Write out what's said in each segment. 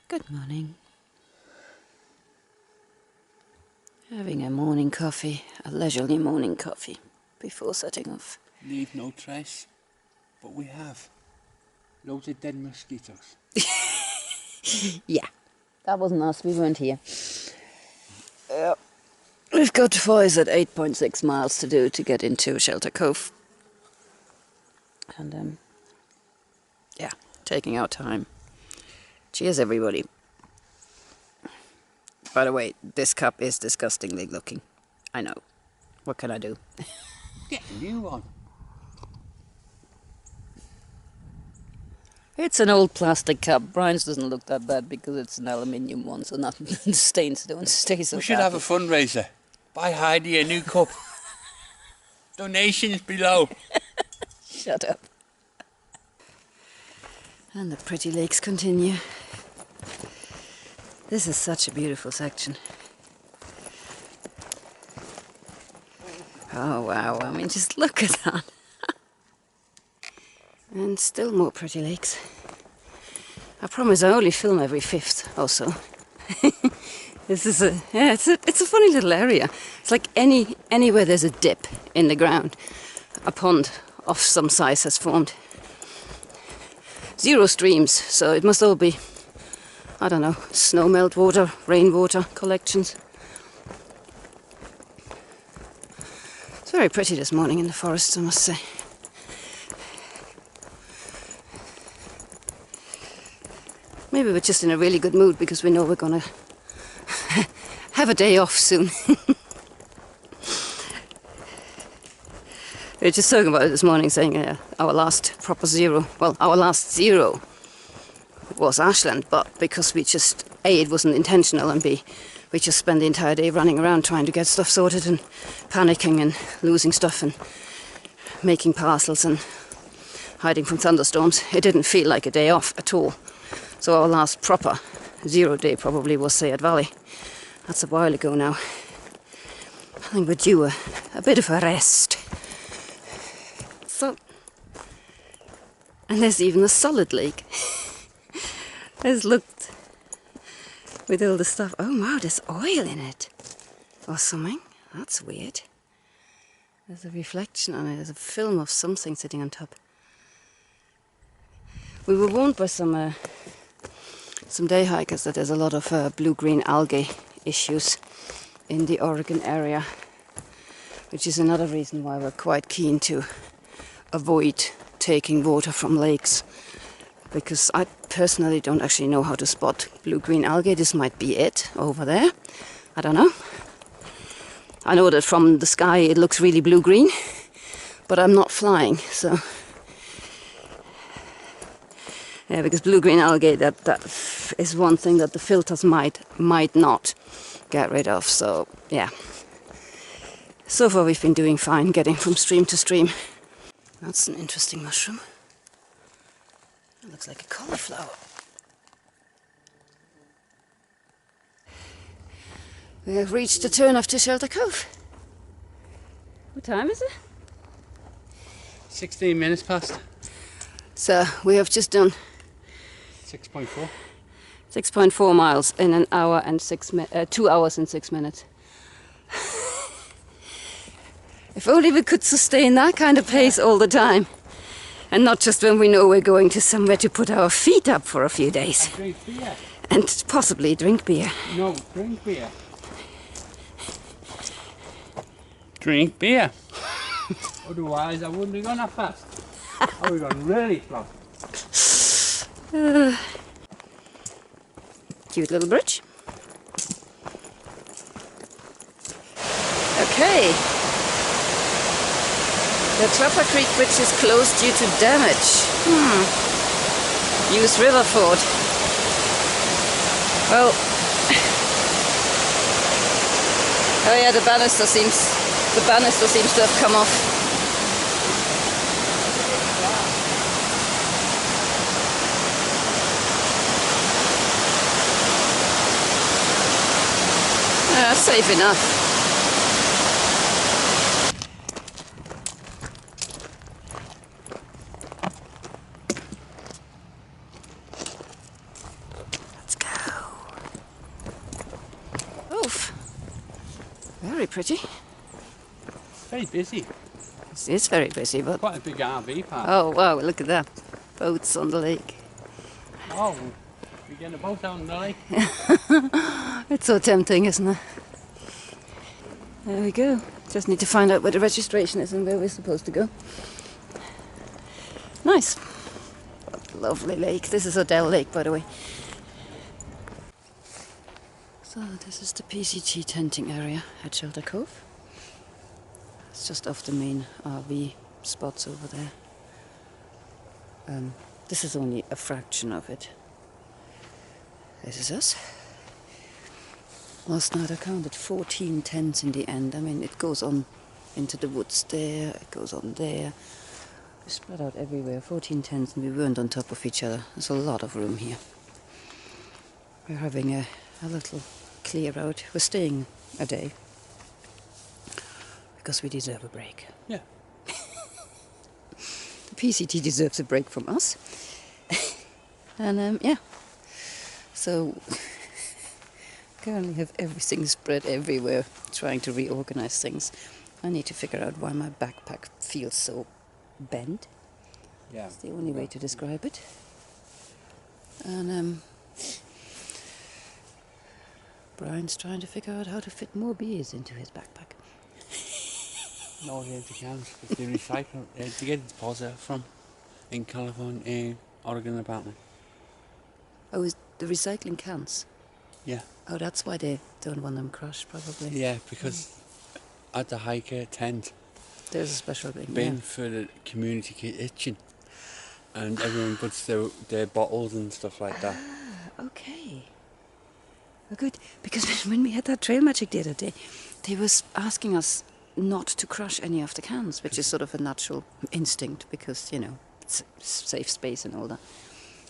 Good morning. Having a morning coffee, a leisurely morning coffee, before setting off. Leave no trace, but we have. Loads of dead mosquitoes. Yeah, that wasn't us, we weren't here. We've got Foy's at 8.6 miles to do to get into Shelter Cove. And yeah, taking our time. Cheers everybody. By the way, this cup is disgustingly looking. I know. What can I do? Get a new one. It's an old plastic cup. Brian's doesn't look that bad because it's an aluminium one, so nothing stains don't stay so We should badly. have a fundraiser. Buy Heidi a new cup. Donations below. Shut up. And the pretty lakes continue. This is such a beautiful section. Oh wow, I mean just look at that. And still more pretty lakes. I promise I only film every 5th or so. This is it's a funny little area. It's like anywhere there's a dip in the ground, a pond of some size has formed. 0 streams, so it must all be, I don't know, snow melt water, rainwater collections. It's very pretty this morning in the forest, I must say. Maybe we're just in a really good mood because we know we're gonna have a day off soon. We were just talking about it this morning, saying our last proper zero, well, our last zero was Ashland, but because we just, A, it wasn't intentional, and B, we just spent the entire day running around trying to get stuff sorted and panicking and losing stuff and making parcels and hiding from thunderstorms. It didn't feel like a day off at all. So our last proper 0 day probably was Sayat Valley. That's a while ago now. I think we're due a bit of a rest. So, and there's even a solid lake. Let's look with all the stuff. Oh wow, there's oil in it. Or something. That's weird. There's a reflection on it. There's a film of something sitting on top. We were warned by some day hikers that there's a lot of blue-green algae issues in the Oregon area, which is another reason why we're quite keen to avoid taking water from lakes, because I personally don't actually know how to spot blue-green algae. This might be it over there. I don't know. I know that from the sky it looks really blue-green, but I'm not flying, so yeah, because blue-green algae, that is one thing that the filters might not get rid of. So yeah, so far we've been doing fine getting from stream to stream. That's an interesting mushroom. It looks like a cauliflower. We have reached the turn of Shelter Cove. What time is it? 16 minutes past. So we have just done 6.4. 6.4 miles in an hour and 2 hours and 6 minutes. If only we could sustain that kind of pace all the time. And not just when we know we're going to somewhere to put our feet up for a few days. Drink beer. And possibly drink beer. No, drink beer. Drink beer. Otherwise I wouldn't have gone that fast. I would have gone really fast. Cute little bridge. Okay. The Trapper Creek Bridge is closed due to damage. Use river ford. Well, oh yeah, the banister seems to have come off. That's safe enough. Let's go. pretty. Very busy. It's very busy, but... Quite a big RV park. Oh, wow, look at that. Boats on the lake. Oh, we're getting a boat out on the lake. It's so tempting, isn't it? There we go. Just need to find out where the registration is and where we're supposed to go. Nice. Lovely lake. This is Odell Lake, by the way. So this is the PCT tenting area at Shelter Cove. It's just off the main RV spots over there. This is only a fraction of it. This is us. Last night I counted 14 tents in the end. I mean, it goes on into the woods there, it goes on there. We spread out everywhere, 14 tents, and we weren't on top of each other. There's a lot of room here. We're having a little clear out. We're staying a day because we deserve a break. Yeah. The PCT deserves a break from us. And yeah. So currently have everything spread everywhere, trying to reorganize things. I need to figure out why my backpack feels so bent. Yeah. It's the only way to describe it. And Brian's trying to figure out how to fit more beers into his backpack. No, yeah, they can't. They recycle. They get the deposit from in California, Oregon, apparently. Oh, is the recycling cans? Yeah. Oh, that's why they don't want them crushed, probably. Yeah, because at the hiker tent, There's a special bin. bin Yeah. for the community kitchen, and everyone puts their bottles and stuff like that. Okay. Oh, good. Because when we had that trail magic the other day, they was asking us not to crush any of the cans, which is sort of a natural instinct because, you know, it's safe space and all that.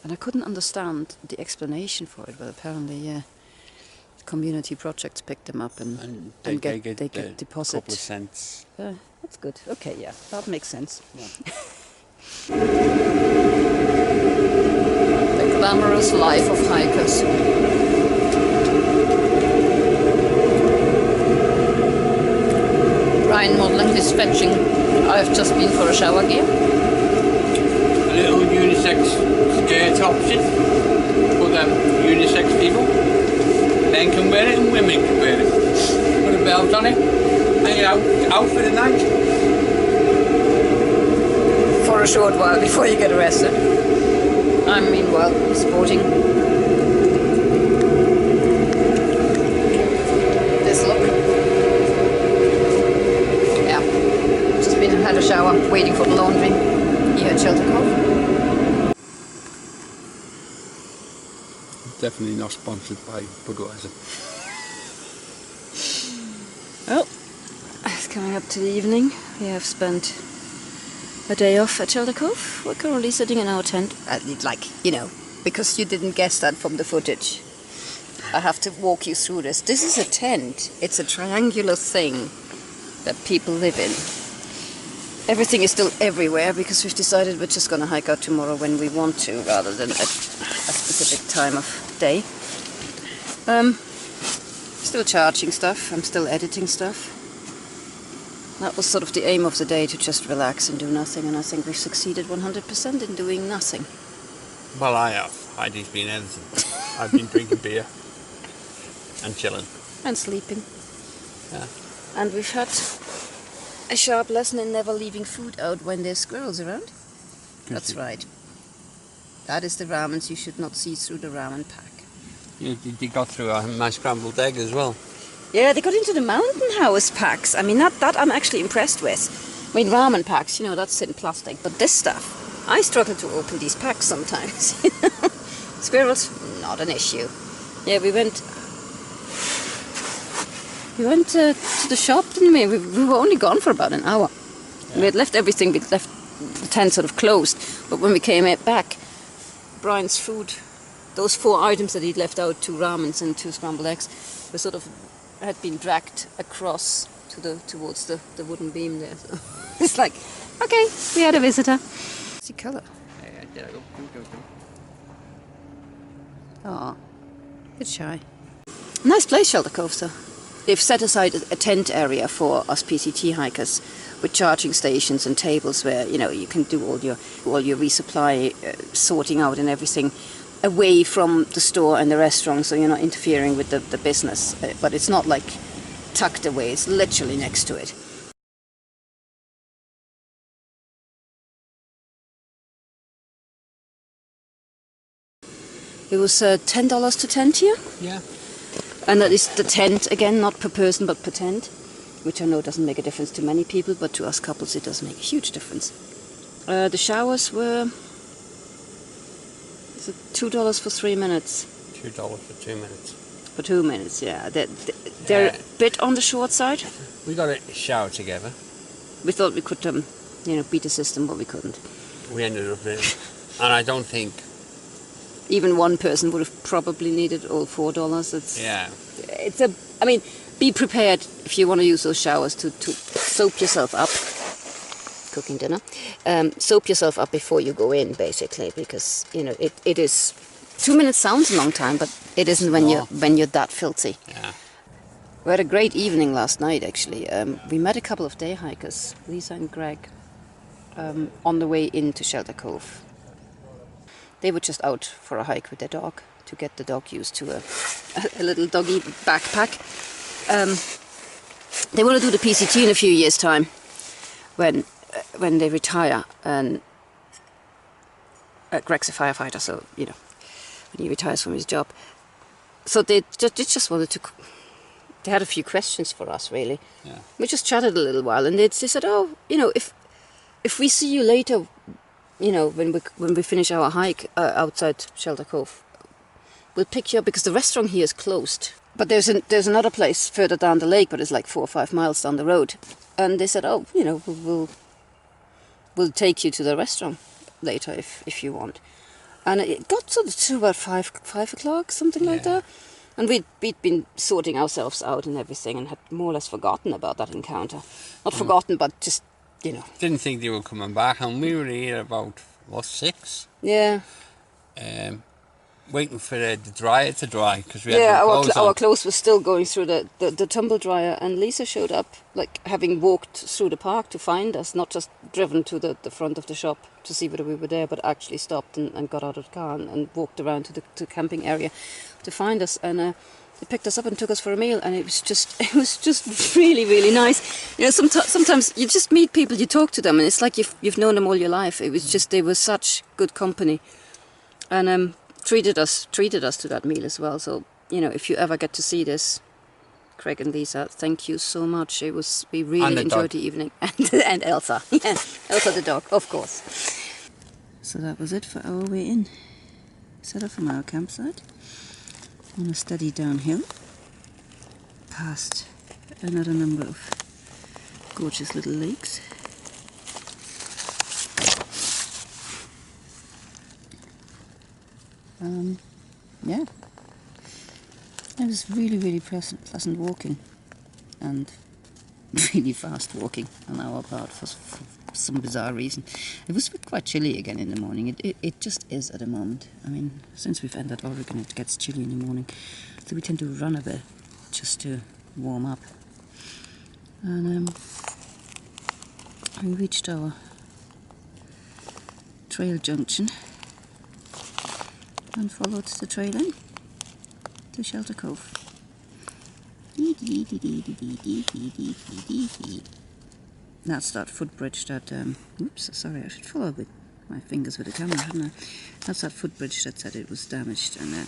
And I couldn't understand the explanation for it, but apparently, yeah, community projects pick them up and They get get deposit. a couple of cents. That's good. Okay, yeah, that makes sense. Yeah. The glamorous life of hikers. Brian modelling his fetching. I've just been for a shower gear. A little unisex skirt option for them unisex people. Men can wear it and women can wear it. Put a belt on it and you're out for the night. For a short while before you get arrested. I'm meanwhile sporting this look. Yeah, just been and had a shower, waiting for the laundry here at Shelter Cove. Definitely not sponsored by Budweiser. Well, it's coming up to the evening. We have spent a day off at Shelter Cove. We're currently sitting in our tent. Like, you know, because you didn't guess that from the footage. I have to walk you through this. This is a tent. It's a triangular thing that people live in. Everything is still everywhere because we've decided we're just going to hike out tomorrow when we want to rather than at a specific time of day. Still charging stuff. I'm still editing stuff. That was sort of the aim of the day, to just relax and do nothing, and I think we've succeeded 100% in doing nothing. Well, I have. Heidi's been editing. I've been drinking beer and chilling. And sleeping. Yeah. And we've had a sharp lesson in never leaving food out when there's squirrels around. That's right. That is the ramens. You should not see through the ramen pack. You got through my scrambled egg as well. Yeah, they got into the mountain house packs. I mean, that I'm actually impressed with. I mean, ramen packs, you know, that's in plastic. But this stuff, I struggle to open these packs sometimes. Squirrels, not an issue. Yeah, we went to the shop, didn't we? We were only gone for about an hour. Yeah. We had left everything. We'd left the tent sort of closed. But when we came back, Brian's food, those 4 items that he'd left out, 2 ramens and 2 scrambled eggs, were sort of had been dragged across towards the wooden beam there. So it's like, okay, we had a visitor. What's the colour? Oh, good shy. Nice place, Shelter Cove, though. they've set aside a tent area for us PCT hikers, with charging stations and tables where you can do all your resupply, sorting out and everything, away from the store and the restaurant, so you're not interfering with the business. But it's not like tucked away; it's literally next to it. It was $10 to tent here. Yeah. And that is the tent, again, not per person but per tent, which I know doesn't make a difference to many people, but to us couples it does make a huge difference. The showers were $2 for 3 minutes. $2 for 2 minutes. For 2 minutes, yeah. They're a bit on the short side. We got a shower together. We thought we could, beat the system, but we couldn't. We ended up there, and I don't think even one person would have probably needed all $4. I mean, be prepared if you want to use those showers to soap yourself up. Cooking dinner. Soap yourself up before you go in, basically, because it is. 2 minutes sounds a long time, but it isn't when you're that filthy. Yeah. We had a great evening last night, actually. We met a couple of day hikers, Lisa and Greg, on the way into Shelter Cove. They were just out for a hike with their dog to get the dog used to a little doggy backpack. They want to do the PCT in a few years' time when they retire. And Greg's a firefighter, so when he retires from his job. So they just wanted to. They had a few questions for us, really. Yeah. We just chatted a little while, and they said, "Oh, if we see you later." When we finish our hike outside Shelter Cove, we'll pick you up because the restaurant here is closed. But there's another place further down the lake, but it's like 4 or 5 miles down the road. And they said, "Oh, we'll take you to the restaurant later if you want." And it got to about 5 o'clock, something like that. And we'd been sorting ourselves out and everything, and had more or less forgotten about that encounter. Not forgotten, but just. Didn't think they were coming back, and we were here about 6. Yeah. Waiting for the dryer to dry because we had no clothes on. Our clothes were still going through the tumble dryer, and Lisa showed up, like having walked through the park to find us, not just driven to the front of the shop to see whether we were there, but actually stopped and got out of the car and walked around to the camping area to find us. And they picked us up and took us for a meal, and it was just really, really nice. Sometimes you just meet people, you talk to them, and it's like you've known them all your life. It was just, they were such good company, and treated us to that meal as well. So if you ever get to see this, Craig and Lisa, thank you so much. We really enjoyed the evening, and Elsa, Elsa the dog, of course. So that was it for our way in. Set off from our campsite on a steady downhill past another number of gorgeous little lakes. Yeah, it was really, really pleasant walking, and really fast walking on our part for some bizarre reason. It was quite chilly again in the morning. It just is at the moment. I mean, since we've entered Oregon, it gets chilly in the morning, so we tend to run a bit just to warm up. And we reached our trail junction and followed the trail in to Shelter Cove. That's that footbridge that, oops, sorry, I should follow with my fingers with the camera, shouldn't I? That's that footbridge that said it was damaged, and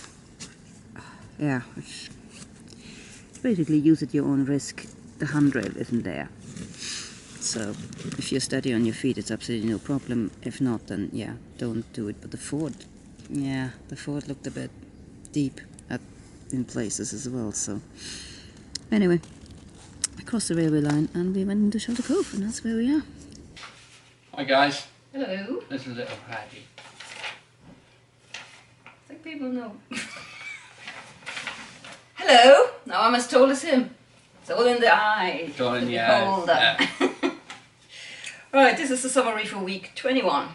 yeah, it's basically use at your own risk. The handrail isn't there. So if you're steady on your feet, it's absolutely no problem. If not, then yeah, don't do it. But the ford looked a bit deep in places as well. So anyway, I crossed the railway line and we went into Shelter Cove, and that's where we are. Hi guys. Hello. This is little Paddy. I think people know. Hello. Now I'm as tall as him. It's all in the eye. It's all in the eyes. Yeah. Right, this is the summary for week 21.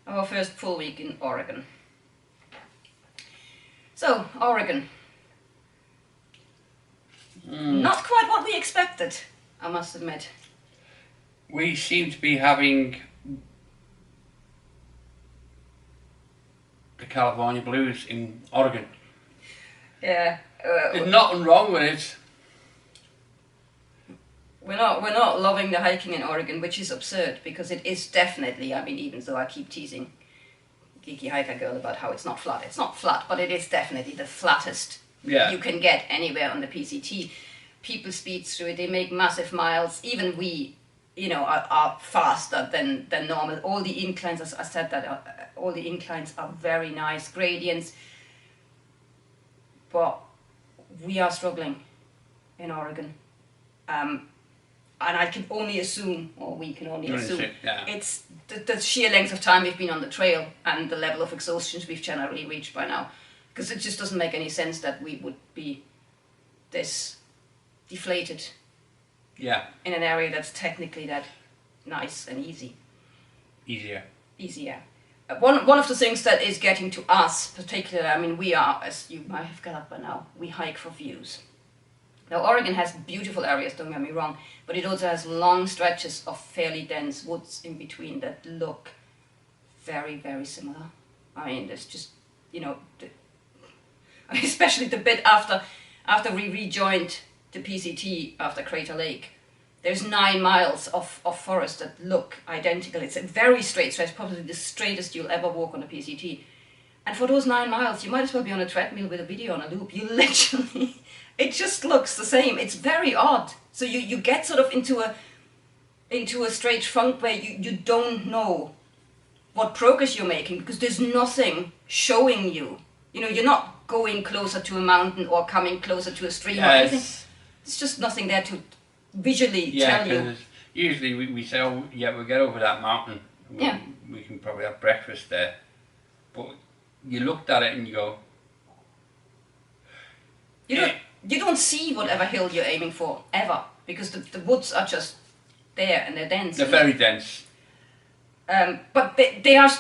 Our first full week in Oregon. So, Oregon. Not quite what we expected, I must admit. We seem to be having the California blues in Oregon. Yeah. There's nothing wrong with it. We're not loving the hiking in Oregon, which is absurd because it is definitely, I mean, even though I keep teasing Geeky Hiker Girl about how it's not flat. It's not flat, but it is definitely the flattest you can get anywhere on the PCT. People speed through it, they make massive miles. Even we, are faster than normal. All the inclines, as I said that, all the inclines are very nice gradients. But we are struggling in Oregon. And I can only assume, or we can only assume, it's the sheer length of time we've been on the trail and the level of exhaustion we've generally reached by now. Because it just doesn't make any sense that we would be this deflated in an area that's technically that nice and easy. Easier. One of the things that is getting to us particularly, I mean, we are, as you might have gathered by now, we hike for views. Now, Oregon has beautiful areas, don't get me wrong, but it also has long stretches of fairly dense woods in between that look very, very similar. I mean, there's just, especially the bit after we rejoined the PCT after Crater Lake. There's 9 miles of forest that look identical. It's a very straight stretch, probably the straightest you'll ever walk on a PCT. And for those 9 miles, you might as well be on a treadmill with a video on a loop. You literally, it just looks the same. It's very odd. So you get sort of into a straight funk where you don't know what progress you're making because there's nothing showing you. You're not going closer to a mountain or coming closer to a stream or anything. There's just nothing there to visually tell you. Usually we say, oh, yeah, we'll get over that mountain. We can probably have breakfast there. But you looked at it and you go... You don't see whatever hill you're aiming for, ever. Because the woods are just there and they're dense. They're very dense. But they are,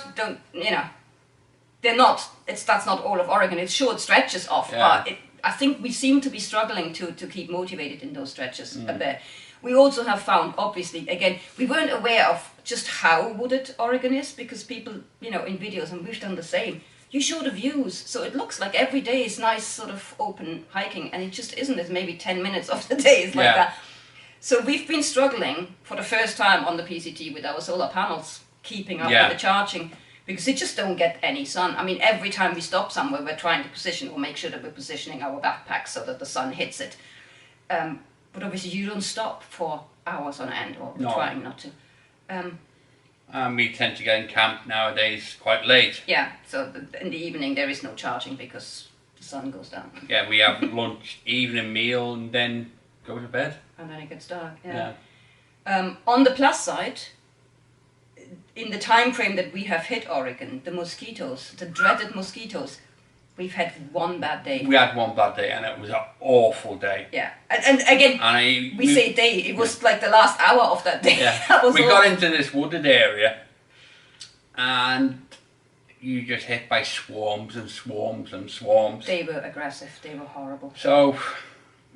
they're not, that's not all of Oregon. It's short stretches off, but I think we seem to be struggling to keep motivated in those stretches a bit. We also have found, obviously, again, we weren't aware of just how wooded Oregon is because people, in videos, and we've done the same, you show the views, so it looks like every day is nice sort of open hiking, and it just isn't. It's maybe 10 minutes of the day is like that. So we've been struggling for the first time on the PCT with our solar panels, keeping up with the charging, because they just don't get any sun. I mean, every time we stop somewhere, we're trying to position or make sure that we're positioning our backpack so that the sun hits it. But obviously you don't stop for hours on end, or trying not to. And we tend to get in camp nowadays quite late. Yeah, so in the evening there is no charging because the sun goes down. Yeah, we have lunch, evening meal, and then go to bed. And then it gets dark, on the plus side, in the time frame that we have hit Oregon, the mosquitoes, the dreaded mosquitoes, we've had one bad day. We had one bad day and it was an awful day. Yeah, and again, we say day, it was like the last hour of that day. Yeah. We got into this wooded area and you just hit by swarms and swarms and swarms. They were aggressive, they were horrible. So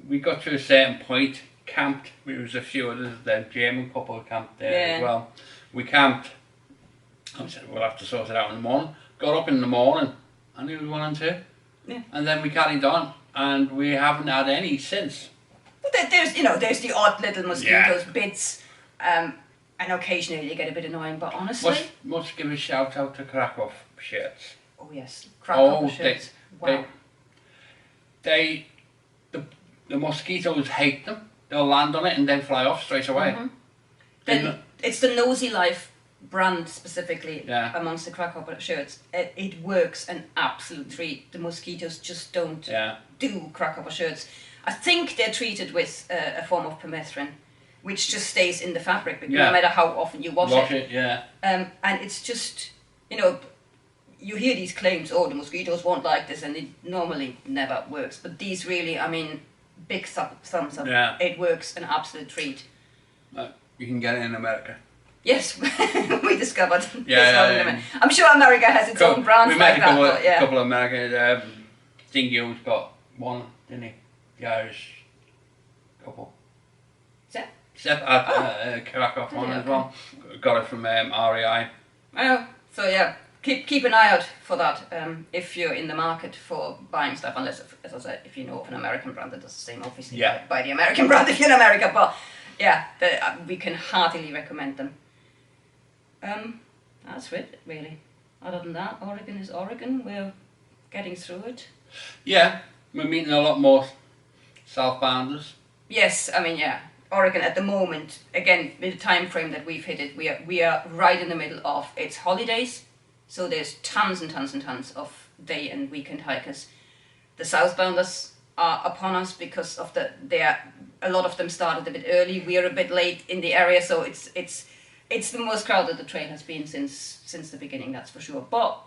we got to a certain point, camped, there was a few others, the German couple camped there as well. We camped, I said we'll have to sort it out in the morning. Got up in the morning and it was 1 and 2. Yeah. And then we carried on and we haven't had any since. But there's the odd little mosquitoes bits, and occasionally they get a bit annoying, but honestly... Must give a shout out to Krakow shirts. Oh yes, Krakow shirts. Wow. The mosquitoes hate them. They'll land on it and then fly off straight away. It's the Nosy Life brand specifically amongst the Krakow shirts. It works an absolute treat. The mosquitoes just don't do Krakow shirts. I think they're treated with a form of permethrin, which just stays in the fabric because no matter how often you wash it. And it's just, you hear these claims, oh, the mosquitoes won't like this, and it normally never works. But these really, I mean, big thumbs up. Yeah. It works an absolute treat. You can get it in America. Yes, we discovered. I'm sure America has its own brands like that. A couple of American. Dingo's got one, didn't he? The Irish couple. Zep? Zep at Krakow one as well. Got it from REI. Oh, so yeah, keep an eye out for that if you're in the market for buying stuff, unless, as I said, if you know of an American brand that does the same, obviously, Yeah. buy the American brand if you're in America, but yeah, we can heartily recommend them. That's it, really. Other than that, Oregon is Oregon, we're getting through it. Yeah, we're meeting a lot more southbounders. Yes, I mean, yeah. Oregon at the moment, again, with the time frame that we've hit it, we are right in the middle of its holidays. So there's tons and tons and tons of day and weekend hikers. The southbounders are upon us because of a lot of them started a bit early. We are a bit late in the area, so it's the most crowded the trail has been since the beginning, that's for sure. But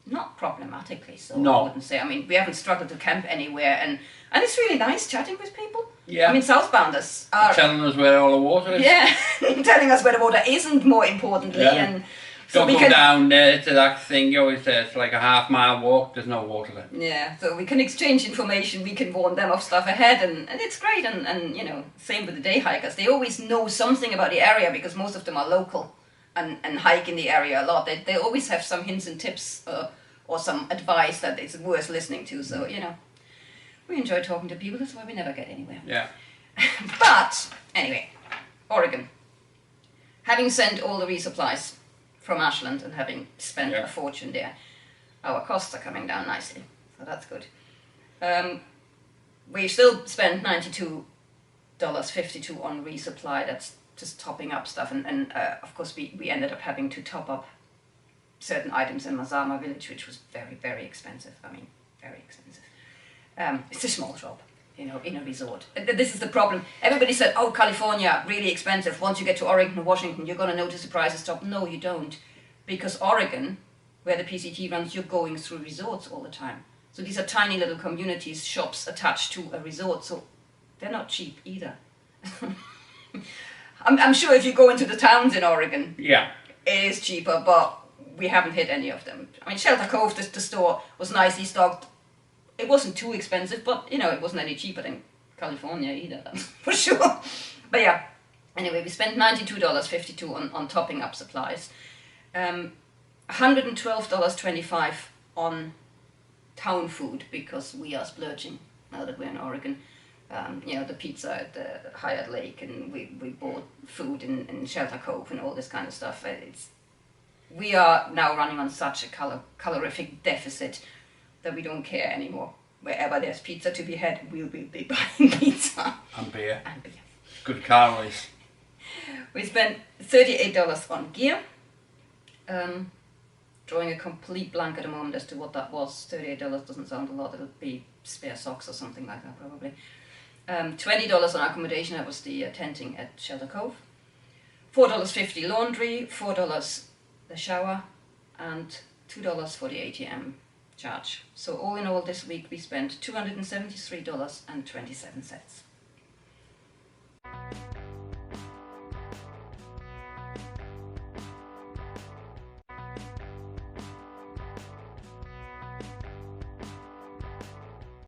not problematically, so no. I wouldn't say. I mean, we haven't struggled to camp anywhere, and it's really nice chatting with people. Yeah. I mean, southbounders are telling us where all the water is. Yeah, telling us where the water isn't, more importantly, and so don't go down there to that thing you always say, it's like a half-mile walk, there's no water there. Yeah, so we can exchange information, we can warn them of stuff ahead, and it's great, and you know, same with the day hikers. They always know something about the area because most of them are local and hike in the area a lot. They always have some hints and tips or some advice that it's worth listening to, so, you know, we enjoy talking to people, that's why we never get anywhere. Yeah. But, anyway, Oregon. Having sent all the resupplies from Ashland and having spent a fortune there, our costs are coming down nicely, so that's good. We've still spent $92.52 on resupply. That's just topping up stuff, and of course we ended up having to top up certain items in Mazama village, which was very, very expensive. I mean, very expensive. It's a small shop, you know, in a resort. This is the problem. Everybody said, oh, California, really expensive. Once you get to Oregon or Washington, you're going to notice the prices drop. No, you don't. Because Oregon, where the PCT runs, you're going through resorts all the time. So these are tiny little communities, shops attached to a resort. So they're not cheap either. I'm sure if you go into the towns in Oregon, it is cheaper, but we haven't hit any of them. I mean, Shelter Cove, the store, was nicely stocked. It wasn't too expensive, but, you know, it wasn't any cheaper than California either, that's for sure. But yeah, anyway, we spent $92.52 on topping up supplies. $112.25 on town food, because we are splurging now that we're in Oregon. You know, the pizza at the Hyatt Lake, and we bought food in Shelter Cove and all this kind of stuff. We are now running on such a calorific deficit that we don't care anymore. Wherever there's pizza to be had, we'll be buying pizza. And beer. And beer. Good calories. We spent $38 on gear. Drawing a complete blank at the moment as to what that was. $38 doesn't sound a lot. It'll be spare socks or something like that, probably. $20 on accommodation. That was the tenting at Shelter Cove. $4.50 laundry. $4 the shower, and $2 for the ATM charge. So all in all this week we spent $273.27.